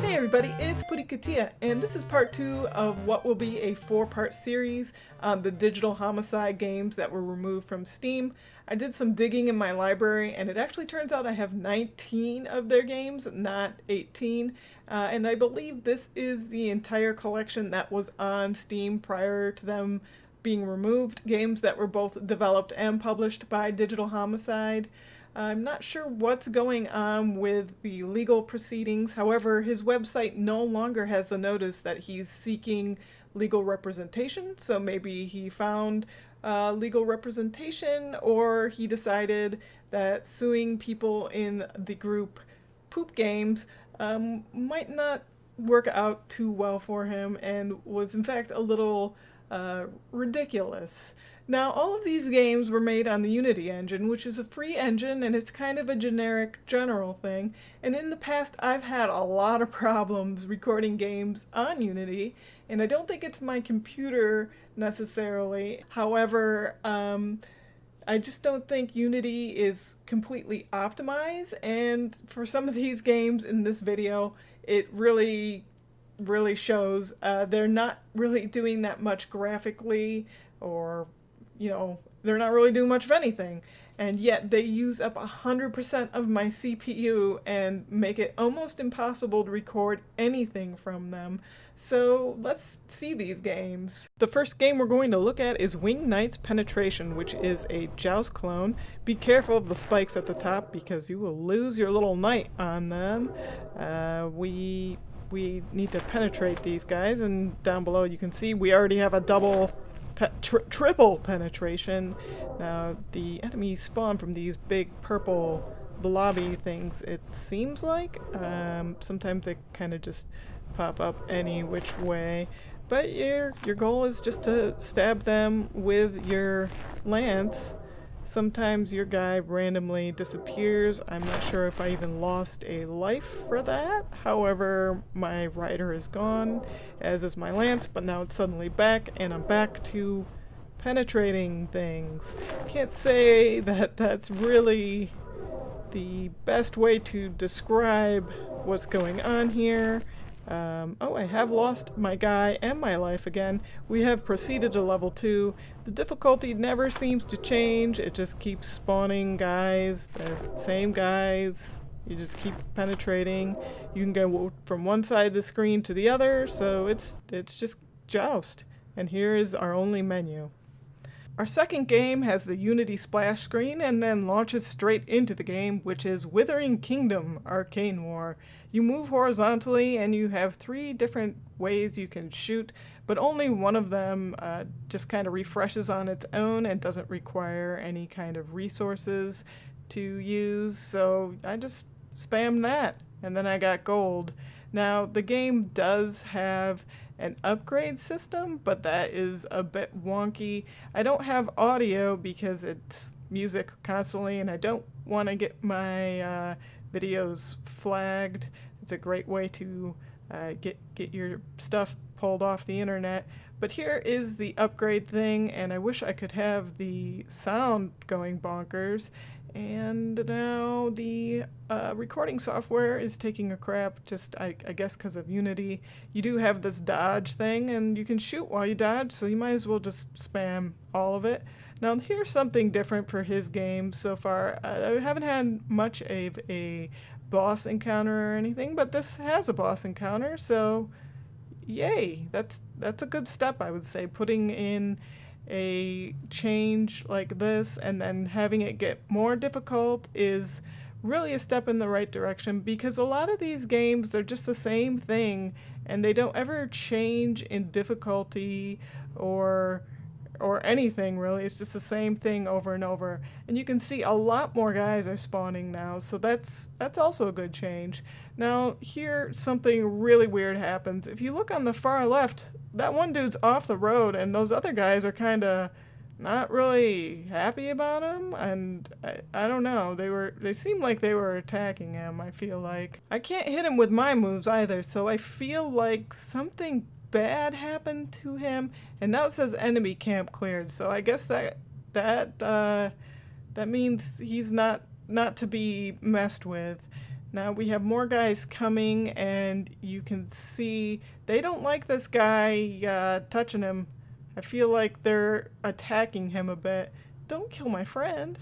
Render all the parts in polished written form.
Hey everybody, it's Puddy Kitia, and this is part 2 of what will be a 4-part series on the digital Homicide games that were removed from Steam. I did some digging in my library, and it actually turns out I have 19 of their games, not 18. And I believe this is the entire collection that was on Steam prior to them being removed, games that were both developed and published by Digital Homicide. I'm not sure what's going on with the legal proceedings. However, his website no longer has the notice that he's seeking legal representation. So maybe he found legal representation, or he decided that suing people in the group Poop Games might not work out too well for him and was in fact a little ridiculous. Now, all of these games were made on the Unity engine, which is a free engine, and it's kind of a generic, general thing. And in the past, I've had a lot of problems recording games on Unity, and I don't think it's my computer necessarily. However, I just don't think Unity is completely optimized, and for some of these games in this video, it really shows. They're not really doing that much graphically, or they're not really doing much of anything, and yet they use up 100% of my CPU and make it almost impossible to record anything from them. So let's see these games. The first game we're going to look at is Winged Knight's Penetration, which is a Joust clone. Be careful of the spikes at the top because you will lose your little knight on them. We need to penetrate these guys, and down below you can see we already have a triple penetration. Now the enemies spawn from these big purple blobby things, it seems like. Sometimes they kind of just pop up any which way, but your goal is just to stab them with your lance. Sometimes your guy randomly disappears. I'm not sure if I even lost a life for that. However, my rider is gone, as is my lance, but now it's suddenly back, and I'm back to penetrating things. Can't say that that's really the best way to describe what's going on here. Oh, I have lost my guy and my life again. We have proceeded to level 2. The difficulty never seems to change. It just keeps spawning guys, the same guys. You just keep penetrating. You can go from one side of the screen to the other, so it's just Joust. And here is our only menu. Our second game has the Unity splash screen and then launches straight into the game, which is Withering Kingdom Arcane War. You move horizontally and you have 3 different ways you can shoot, but only one of them just kind of refreshes on its own and doesn't require any kind of resources to use, so I just spammed that, and then I got gold. Now, the game does have an upgrade system, but that is a bit wonky. I don't have audio because it's music constantly, and I don't want to get my videos flagged. It's a great way to get your stuff pulled off the internet. But here is the upgrade thing, and I wish I could have the sound going bonkers. And now the recording software is taking a crap, just I guess because of Unity. You do have this dodge thing, and you can shoot while you dodge, so you might as well just spam all of it. Now here's something different for his game so far. I haven't had much of a boss encounter or anything, but this has a boss encounter, so yay! That's a good step, I would say. Putting in a change like this and then having it get more difficult is really a step in the right direction, because a lot of these games, they're just the same thing and they don't ever change in difficulty or anything really. It's just the same thing over and over, and you can see a lot more guys are spawning now, so that's also a good change. Now here something really weird happens. If you look on the far left, that one dude's off the road and those other guys are kind of not really happy about him, and I don't know, they seemed like they were attacking him. I feel like I can't hit him with my moves either, so I feel like something bad happened to him. And now it says enemy camp cleared, so I guess that means he's not to be messed with. Now we have more guys coming, and you can see they don't like this guy touching him. I feel like they're attacking him a bit. Don't kill my friend.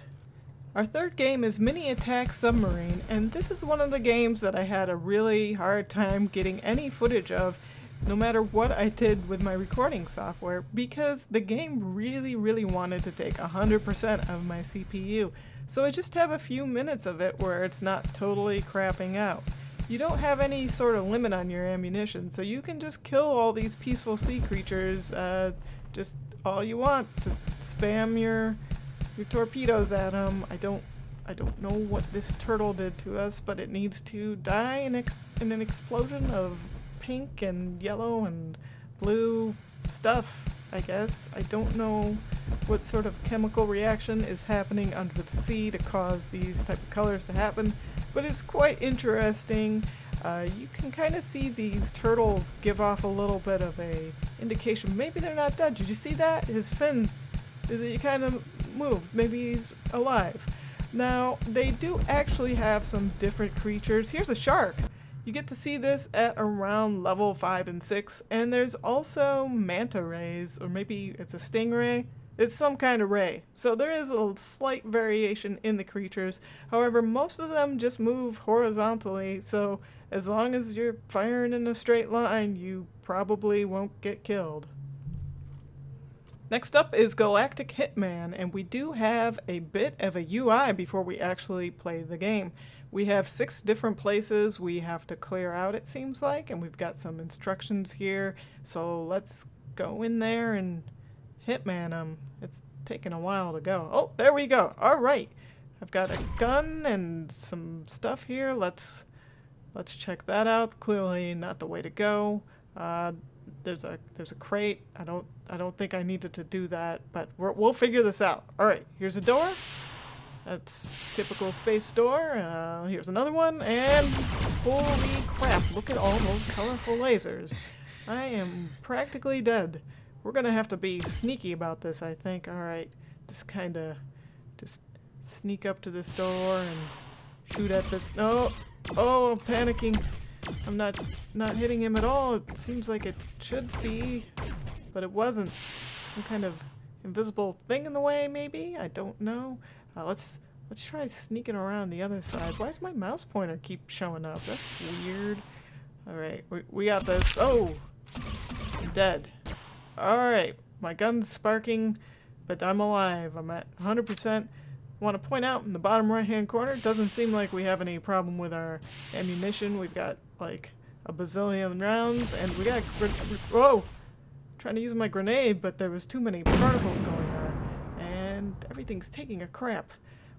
Our third game is Mini Attack Submarine, and this is one of the games that I had a really hard time getting any footage of, no matter what I did with my recording software, because the game really wanted to take 100% of my CPU. So I just have a few minutes of it where it's not totally crapping out. You don't have any sort of limit on your ammunition, so you can just kill all these peaceful sea creatures just all you want. Just spam your torpedoes at them. I don't know what this turtle did to us, but it needs to die in an explosion of pink and yellow and blue stuff, I guess. I don't know what sort of chemical reaction is happening under the sea to cause these type of colors to happen, but it's quite interesting. You can kind of see these turtles give off a little bit of a indication. Maybe they're not dead. Did you see that? His fin, he kind of moved. Maybe he's alive. Now, they do actually have some different creatures. Here's a shark. You get to see this at around level 5 and 6, and there's also manta rays, or maybe it's a stingray. It's some kind of ray. So there is a slight variation in the creatures. However, most of them just move horizontally, so as long as you're firing in a straight line, you probably won't get killed. Next up is Galactic Hitman, and we do have a bit of a UI before we actually play the game. We have 6 different places we have to clear out, it seems like, and we've got some instructions here. So let's go in there and Hitman them. It's taking a while to go. Oh, there we go. All right. I've got a gun and some stuff here. Let's check that out. Clearly not the way to go. There's a crate. I don't think I needed to do that, but we'll figure this out. All right, here's a door. That's typical space door. Here's another one, and holy crap! Look at all those colorful lasers. I am practically dead. We're gonna have to be sneaky about this, I think. All right, just sneak up to this door and shoot at this. No, oh, I'm panicking. I'm not hitting him at all. It seems like it should be, but it wasn't. Some kind of invisible thing in the way, maybe? I don't know. Let's try sneaking around the other side. Why does my mouse pointer keep showing up? That's weird. Alright, we got this. Oh! I'm dead. Alright, my gun's sparking, but I'm alive. I'm at 100%. Want to point out in the bottom right hand corner, it doesn't seem like we have any problem with our ammunition. We've got like a bazillion rounds, and we got whoa! Trying to use my grenade, but there was too many particles going on, and everything's taking a crap.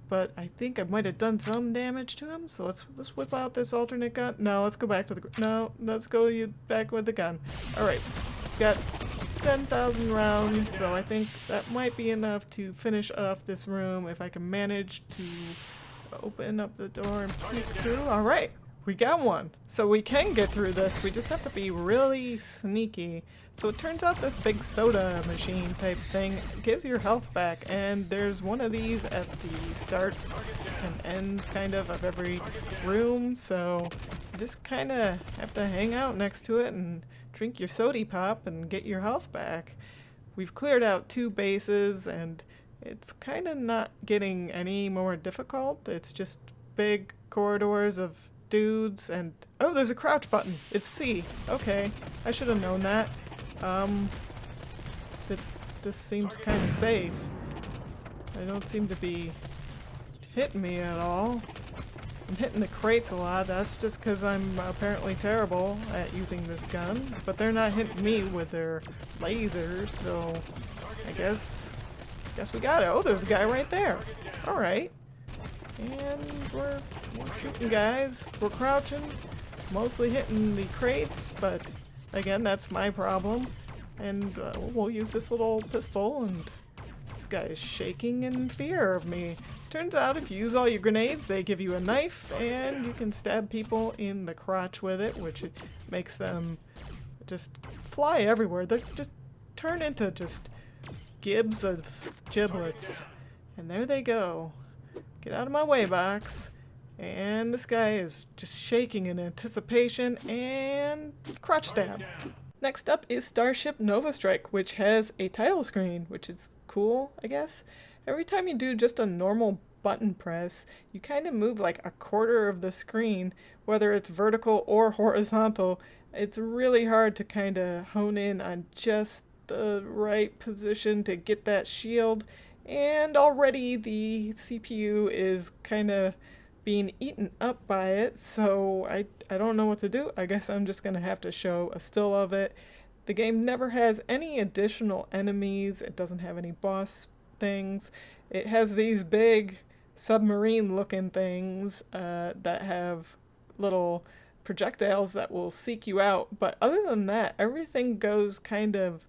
But I think I might have done some damage to him, so let's whip out this alternate gun. No, let's go back to the no. Let's go back with the gun. All right, got 10,000 rounds, so I think that might be enough to finish off this room if I can manage to open up the door and peek through. All right, we got one. So we can get through this. We just have to be really sneaky. So it turns out this big soda machine type thing gives your health back, and there's one of these at the start and end kind of every room, so you just kind of have to hang out next to it and drink your sody pop and get your health back. We've cleared out 2 bases, and it's kind of not getting any more difficult. It's just big corridors of dudes, and oh, there's a crouch button. It's C. Okay, I should have known that. This seems kind of safe. They don't seem to be hitting me at all. I'm hitting the crates a lot. That's just because I'm apparently terrible at using this gun. But they're not hitting me with their lasers, so I guess we got it. Oh, there's a guy right there. All right. And we're shooting guys. We're crouching, mostly hitting the crates, but again, that's my problem. And we'll use this little pistol, and this guy is shaking in fear of me. Turns out if you use all your grenades, they give you a knife, and you can stab people in the crotch with it, which makes them just fly everywhere. They just turn into just gibs of giblets. And there they go. Get out of my way, box. And this guy is just shaking in anticipation, and crotch stab. Next up is Starship Nova Strike, which has a title screen, which is cool, I guess. Every time you do just a normal button press, you kind of move like a quarter of the screen, whether it's vertical or horizontal. It's really hard to kind of hone in on just the right position to get that shield, and already the CPU is kind of being eaten up by it, so I don't know what to do. I guess I'm just gonna have to show a still of it. The game never has any additional enemies. It doesn't have any boss things. It has these big submarine looking things that have little projectiles that will seek you out, but other than that, everything goes kind of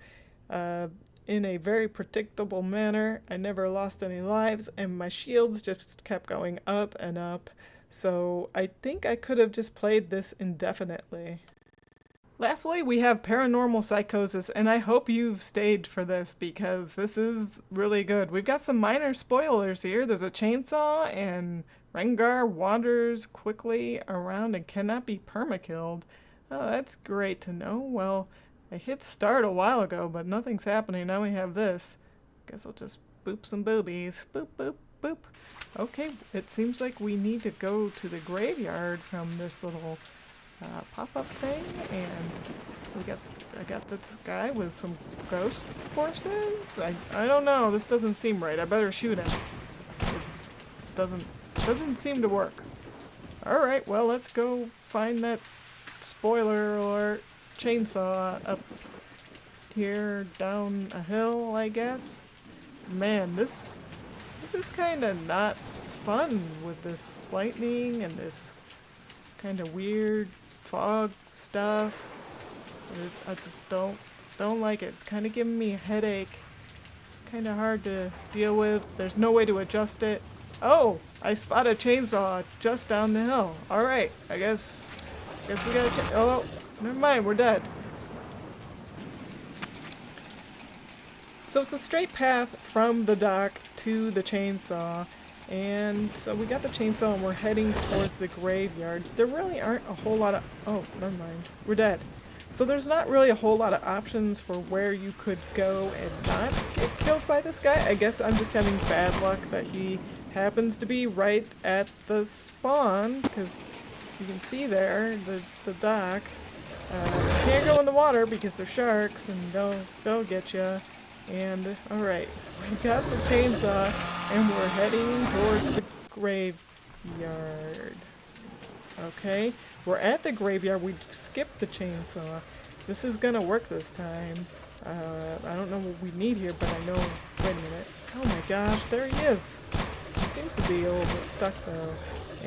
in a very predictable manner. I never lost any lives, and my shields just kept going up and up, so I think I could have just played this indefinitely. Lastly, we have Paranormal Psychosis, and I hope you've stayed for this because this is really good. We've got some minor spoilers here. There's a chainsaw, and Rengar wanders quickly around and cannot be permakilled. Oh, that's great to know. Well, I hit start a while ago, but nothing's happening. Now we have this. Guess I'll just boop some boobies. Boop, boop, boop. Okay, it seems like we need to go to the graveyard from this little pop-up thing, and I got this guy with some ghost horses. I don't know. This doesn't seem right. I better shoot him. It doesn't seem to work. All right, well, let's go find that spoiler alert chainsaw up here down a hill, I guess. Man, this is kind of not fun with this lightning and this kind of weird fog stuff. I just don't like it. It's kind of giving me a headache. Kind of hard to deal with. There's no way to adjust it. Oh, I spot a chainsaw just down the hill. All right, I guess we gotta oh, never mind, we're dead. So it's a straight path from the dock to the chainsaw, and so we got the chainsaw and we're heading towards the graveyard. There really aren't a whole lot of... oh, never mind. We're dead. So there's not really a whole lot of options for where you could go and not get killed by this guy. I guess I'm just having bad luck that he happens to be right at the spawn, because you can see there, the dock. You can't go in the water because they're sharks and they'll get you. And alright, we got the chainsaw and we're heading towards the graveyard. Okay, we're at the graveyard. We skipped the chainsaw. This is gonna work this time. I don't know what we need here, but I know... wait a minute. Oh my gosh, there he is! He seems to be a little bit stuck though.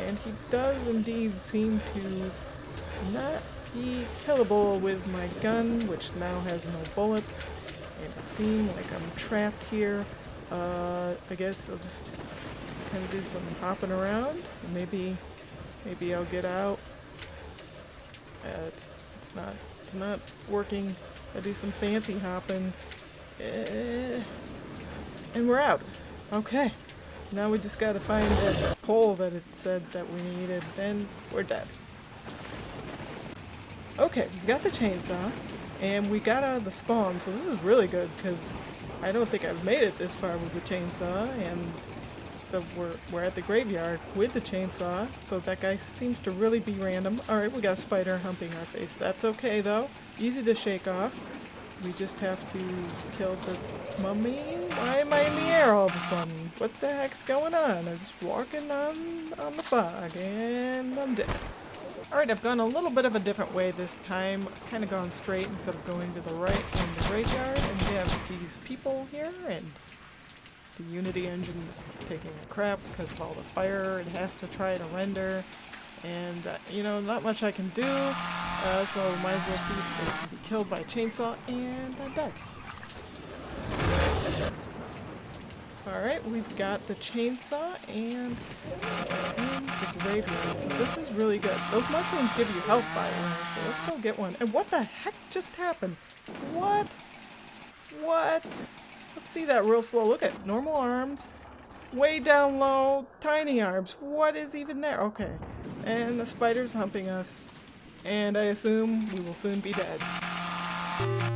And he does indeed seem to not be killable with my gun, which now has no bullets. And it seems like I'm trapped here. I guess I'll just kind of do some hopping around. Maybe I'll get out. It's not working. I do some fancy hopping. And we're out. Okay. Now we just gotta find that pole that it said that we needed, then we're dead. Okay, we got the chainsaw, and we got out of the spawn, so this is really good, because I don't think I've made it this far with the chainsaw, and so we're at the graveyard with the chainsaw, so that guy seems to really be random. Alright, we got a spider humping our face. That's okay, though. Easy to shake off. We just have to kill this mummy. Why am I in the air all of a sudden? What the heck's going on? I'm just walking on the fog, and I'm dead. Alright, I've gone a little bit of a different way this time. Kind of gone straight instead of going to the right in the graveyard. And we have these people here, and the Unity engine's taking a crap because of all the fire it has to try to render. And, you know, not much I can do, so might as well see if they can be killed by a chainsaw, and I'm dead. Alright, we've got the chainsaw and the graveyard, so this is really good. Those mushrooms give you health, by the way, so let's go get one. And what the heck just happened? What? Let's see that real slow. Look at normal arms, Way down low, tiny arms. What is even there? Okay. And the spider's humping us. And I assume we will soon be dead.